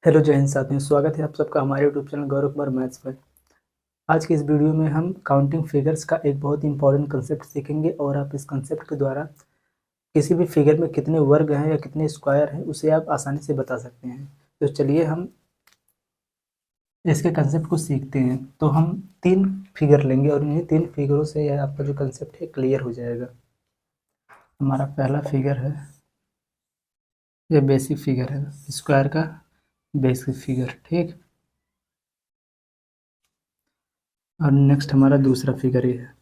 Hello जय हिंद साथियों, स्वागत है आप सबका हमारे YouTube channel Gaurav Kumar maths पर। आज के इस वीडियो में हम काउंटिंग फिगर्स का एक बहुत ही इंपॉर्टेंट कंसेप्ट सीखेंगे और आप इस कंसेप्ट के द्वारा किसी भी फिगर में कितने वर्ग हैं या कितने स्क्वायर हैं उसे आप आसानी से बता सकते हैं। तो चलिए हम इसके कंसेप्ट को सीखते हैं। तो हम 3 फिगर लेंगे और इन्हीं 3 फिगरों से यह आपका जो कंसेप्ट है क्लियर हो जाएगा। हमारा पहला फिगर है, यह बेसिक फिगर है, स्क्वायर का बेसिक फिगर, ठीक। और नेक्स्ट हमारा दूसरा फिगर ये है।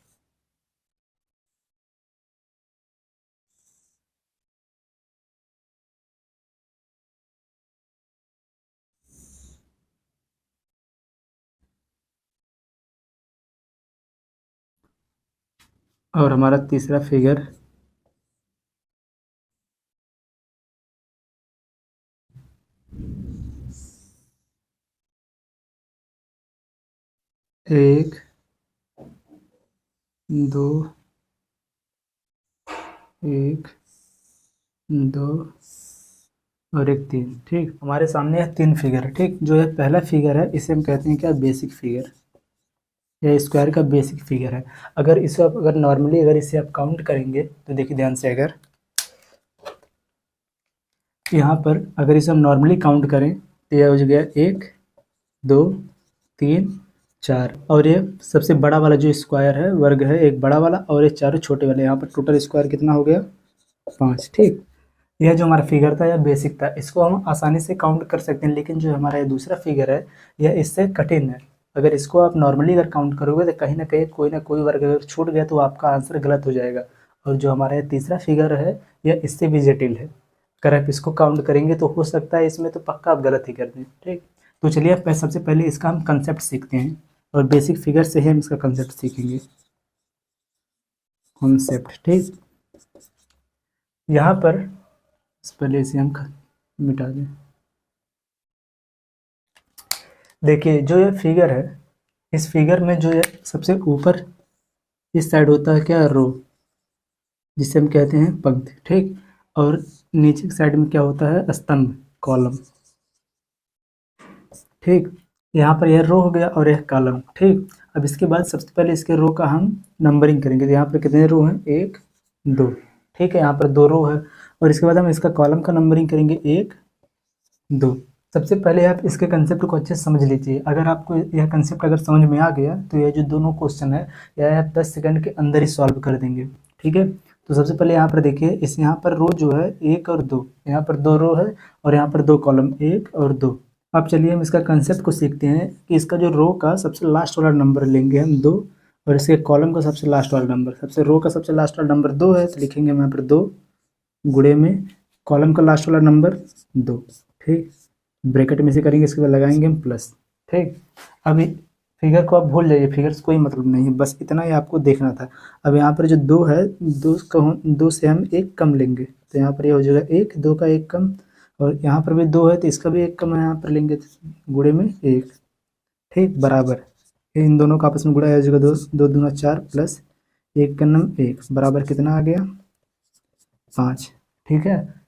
और हमारा तीसरा फिगर एक, दो, एक, दो और एक, तीन, ठीक। हमारे सामने यह 3 फिगर है, ठीक। जो यह पहला फिगर है इसे हम कहते हैं क्या, बेसिक फिगर। यह स्क्वायर का बेसिक फिगर है। अगर इसे आप अगर नॉर्मली अगर इसे आप काउंट करेंगे तो देखिए ध्यान से, अगर यहाँ पर अगर इसे हम नॉर्मली काउंट करें तो यह हो गया 1, 2, 3, 4। और ये सबसे बड़ा वाला जो स्क्वायर है, वर्ग है, एक बड़ा वाला और ये चारों छोटे वाले। यहाँ पर टोटल स्क्वायर कितना हो गया, 5, ठीक। यह जो हमारा फिगर था यह बेसिक था, इसको हम आसानी से काउंट कर सकते हैं। लेकिन जो हमारा ये दूसरा फिगर है यह इससे कठिन है। अगर इसको आप नॉर्मली अगर काउंट करोगे तो कहीं ना कोई वर्ग अगर छूट गया तो आपका आंसर गलत हो जाएगा। और जो हमारा ये तीसरा फिगर है यह इससे भी जटिल है। अगर आप इसको काउंट करेंगे तो हो सकता है इसमें तो पक्का आप गलत ही कर दें, ठीक। तो चलिए आप सबसे पहले इसका हम कंसेप्ट सीखते हैं और बेसिक फिगर से ही हम इसका कंसेप्ट सीखेंगे। कॉन्सेप्ट, ठीक। यहाँ पर पहले इसे हम मिटा दें। देखिए जो ये फिगर है, इस फिगर में जो है सबसे ऊपर इस साइड होता है क्या, रो, जिसे हम कहते हैं पंक्ति, ठीक। और नीचे की साइड में क्या होता है, स्तंभ, कॉलम, ठीक। यहाँ पर यह रो हो गया और यह कॉलम, ठीक। अब इसके बाद सबसे पहले इसके रो का हम नंबरिंग करेंगे। तो यहाँ पर कितने रो हैं, 1, 2, ठीक है। यहाँ पर 2 रो है। और इसके बाद हम इसका कॉलम का नंबरिंग करेंगे, 1, 2। सबसे पहले आप इसके कंसेप्ट को अच्छे से समझ लीजिए। अगर आपको यह कंसेप्ट अगर समझ में आ गया तो यह जो दोनों क्वेश्चन है यह आप 10 सेकंड के अंदर ही सॉल्व कर देंगे, ठीक है। तो सबसे पहले यहाँ पर देखिए, इस यहाँ पर रो जो है 1 और 2, यहाँ पर 2 रो है और यहाँ पर 2 कॉलम, 1 और 2। अब चलिए हम इसका कंसेप्ट को सीखते हैं कि इसका जो रो का सबसे लास्ट वाला नंबर लेंगे हम 2, और इसके कॉलम का सबसे लास्ट वाला नंबर, सबसे रो का सबसे लास्ट वाला नंबर 2 है तो लिखेंगे हम यहाँ पर 2 गुणे में कॉलम का लास्ट वाला नंबर 2, ठीक। ब्रैकेट में से करेंगे, इसके बाद लगाएंगे हम प्लस, ठीक। अभी फिगर को आप भूल जाइए, फिगर से कोई मतलब नहीं है, बस इतना ही आपको देखना था। अब यहाँ पर जो 2 है, 2 से हम 1 कम लेंगे तो यहाँ पर ये हो जाएगा 1, 2 का 1 कम। और यहाँ पर भी 2 है तो इसका भी 1 कम है, यहाँ पर लेंगे गुणे में 1, ठीक, बराबर। इन दोनों का आपस में गुणा हो जाएगा, 2, 2 दूना 4 प्लस 1 का नम 1 बराबर कितना आ गया, 5, ठीक है।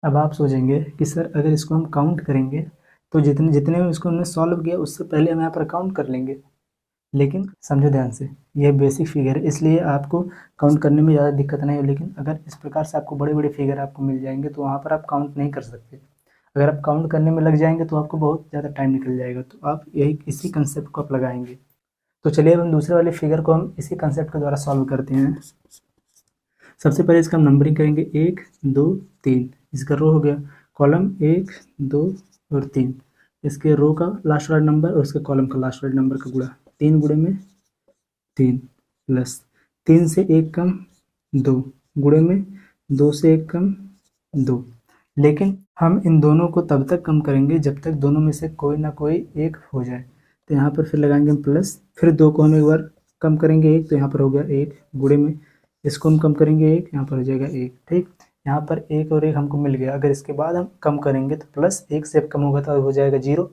अब आप सोचेंगे कि सर अगर इसको हम काउंट करेंगे तो जितने जितने में इसको हमने सॉल्व किया उससे पहले हम यहाँ पर काउंट कर लेंगे। लेकिन समझो ध्यान से, यह बेसिक फिगर है इसलिए आपको काउंट करने में ज़्यादा दिक्कत नहीं हो। लेकिन अगर इस प्रकार से आपको बड़े बड़े फिगर आपको मिल जाएंगे तो वहाँ पर आप काउंट नहीं कर सकते। अगर आप काउंट करने में लग जाएंगे तो आपको बहुत ज़्यादा टाइम निकल जाएगा। तो आप यही इसी कंसेप्ट को आप लगाएंगे। तो चलिए अब हम दूसरे वाले फिगर को हम इसी कंसेप्ट के द्वारा सॉल्व करते हैं। सबसे पहले इसका हम नंबरिंग करेंगे, 1, 2, 3। इसका रो हो गया, कॉलम 1, 2 और 3। इसके रो का लास्ट वाला नंबर और उसके कॉलम का लास्ट वाले नंबर का गुणा, 3 गुणे में 3 प्लस 3 से 1 कम 2 गुणे में 2 से 1 कम 2। लेकिन हम इन दोनों को तब तक कम करेंगे जब तक दोनों में से कोई ना कोई एक हो जाए। तो यहाँ पर फिर लगाएंगे हम प्लस, फिर 2 को हम एक बार कम करेंगे 1, तो यहाँ पर हो गया 1 गुणे में इसको हम कम करेंगे 1, यहाँ पर हो जाएगा 1, ठीक। यहाँ पर 1 और 1 हमको मिल गया। अगर इसके बाद हम कम करेंगे तो प्लस 1 से कम होगा तो हो जाएगा 0।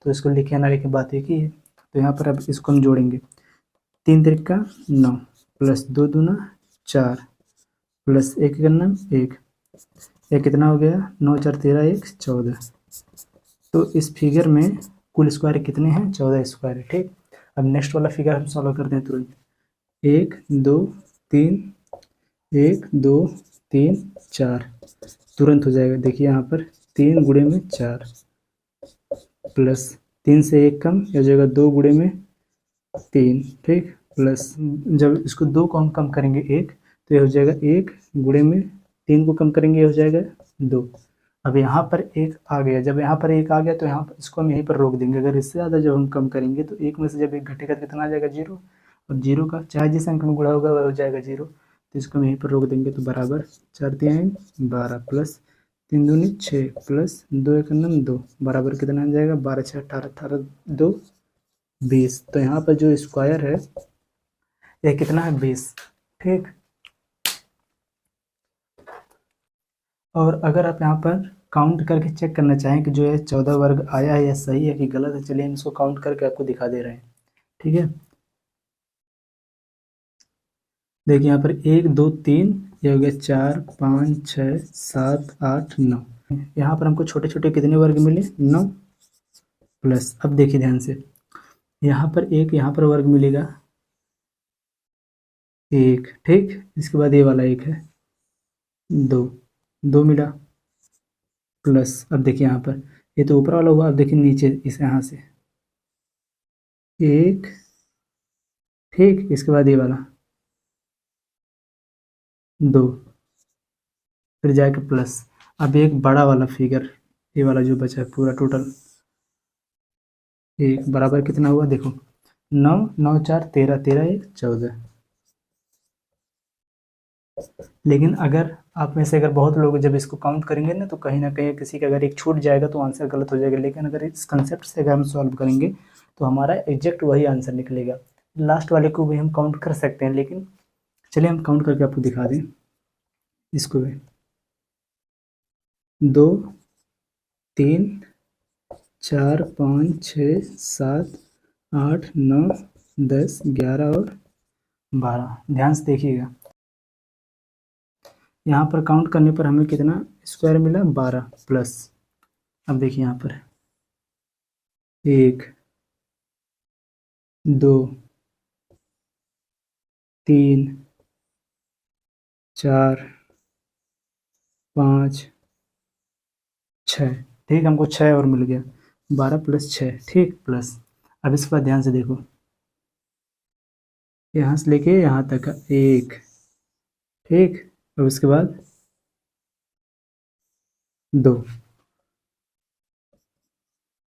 तो इसको लिखे ना लिखे बात एक ही है। तो यहाँ पर अब इसको हम जोड़ेंगे, 3 तिरिका 9 प्लस 2 दूना 4 प्लस 1 का नाम 1, ये कितना हो गया, 9 4 13 1 14। तो इस फिगर में कुल स्क्वायर कितने हैं? 14 स्क्वायर है। ठीक, अब नेक्स्ट वाला फिगर हम सॉल्व करते हैं तुरंत। 1 2 3, 1 2 3 4 तुरंत हो जाएगा। देखिए यहाँ पर 3 गुणे में 4 प्लस 3 से 1 कम, ये हो जाएगा 2 गुणे में 3। ठीक, प्लस जब इसको 2 को हम कम करेंगे 1, तो ये हो जाएगा 1 गुणे में 3 को कम करेंगे, ये हो जाएगा 2। अब यहाँ पर 1 आ गया, जब यहाँ पर 1 आ गया तो यहाँ पर इसको हम यहीं पर रोक देंगे। अगर इससे ज़्यादा जब हम कम करेंगे तो 1 में से जब 1 घटेगा तो कितना आ जाएगा? 0। और 0 का चाहे जिस अंक में गुणा होगा वह हो जाएगा 0, तो इसको हम यहीं पर रोक देंगे। तो बराबर 4 3 12 प्लस 3 दूनी 6 प्लस 2 1 9 2 बराबर कितना आ जाएगा? 12 6 18 18 2 20। तो यहाँ पर जो स्क्वायर है यह कितना है? 20। ठीक, और अगर आप यहाँ पर काउंट करके चेक करना चाहें कि जो है 14 वर्ग आया है या सही है कि गलत है, चलिए हम इसको काउंट करके आपको दिखा दे रहे हैं। ठीक है, देखिए यहाँ पर 1 2 3, ये हो गया 4 5 6 7 8 9। यहाँ पर हमको छोटे छोटे कितने वर्ग मिले? 9 प्लस, अब देखिए ध्यान से, यहाँ पर 1, यहाँ पर वर्ग मिलेगा 1। ठीक, इसके बाद ये वाला 1 है 2 2 मिला प्लस, अब देखिए यहाँ पर ये तो ऊपर वाला हुआ, अब देखिए नीचे इस यहाँ से 1। ठीक, इसके बाद ये वाला 2, फिर जाके प्लस। अब एक बड़ा वाला फिगर, ये वाला जो बचा है पूरा टोटल 1 बराबर कितना हुआ? देखो 9 9 4 13 13 1 14। लेकिन अगर आप में से अगर बहुत लोग जब इसको काउंट करेंगे ना कहीं किसी का अगर एक छूट जाएगा तो आंसर गलत हो जाएगा। लेकिन अगर इस कंसेप्ट से अगर हम सॉल्व करेंगे तो हमारा एग्जैक्ट वही आंसर निकलेगा। लास्ट वाले को भी हम काउंट कर सकते हैं, लेकिन चलिए हम काउंट करके आपको दिखा दें। इसको भी 2 3 4 5 6 7 8 9 10 11 और 12। ध्यान से देखिएगा, यहाँ पर काउंट करने पर हमें कितना स्क्वायर मिला? 12 प्लस, अब देखिए यहाँ पर 1 2 3 4 5 6। ठीक, हमको 6 और मिल गया, 12 प्लस 6। ठीक, प्लस, अब इसके बाद ध्यान से देखो, यहाँ से लेके यहाँ तक का 1। ठीक, और उसके बाद 2।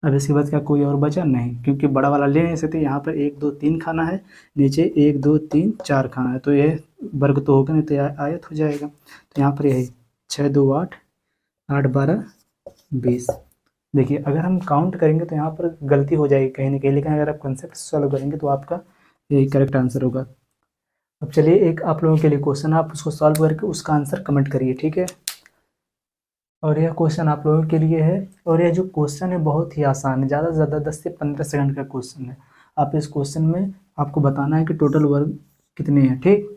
अब इसके बाद क्या कोई और बचा? नहीं, क्योंकि बड़ा वाला ले नहीं सकते। यहाँ पर 1 2 3 खाना है, नीचे 1 2 3 4 खाना है, तो ये वर्ग तो होगा नहीं, तो यह आयत हो जाएगा। तो यहाँ पर यही 6 2 8 8 12 20। देखिए अगर हम काउंट करेंगे तो यहाँ पर गलती हो जाएगी कहीं ना कहीं, लेकिन अगर आप कंसेप्ट सॉल्व करेंगे तो आपका यही करेक्ट आंसर होगा। अब चलिए एक आप लोगों के लिए क्वेश्चन, आप उसको सॉल्व करके उसका आंसर कमेंट करिए। ठीक है, और यह क्वेश्चन आप लोगों के लिए है, और यह जो क्वेश्चन है बहुत ही आसान है, ज़्यादा से ज़्यादा 10 से 15 सेकंड का क्वेश्चन है। आप इस क्वेश्चन में आपको बताना है कि टोटल वर्ग कितने हैं। ठीक,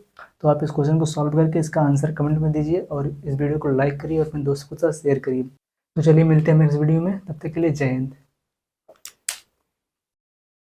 तो आप इस क्वेश्चन को सॉल्व करके इसका आंसर कमेंट में दीजिए और इस वीडियो को लाइक करिए और अपने दोस्तों के साथ शेयर करिए। तो चलिए मिलते हैं नेक्स्ट वीडियो में, तब तक के लिए जय हिंद।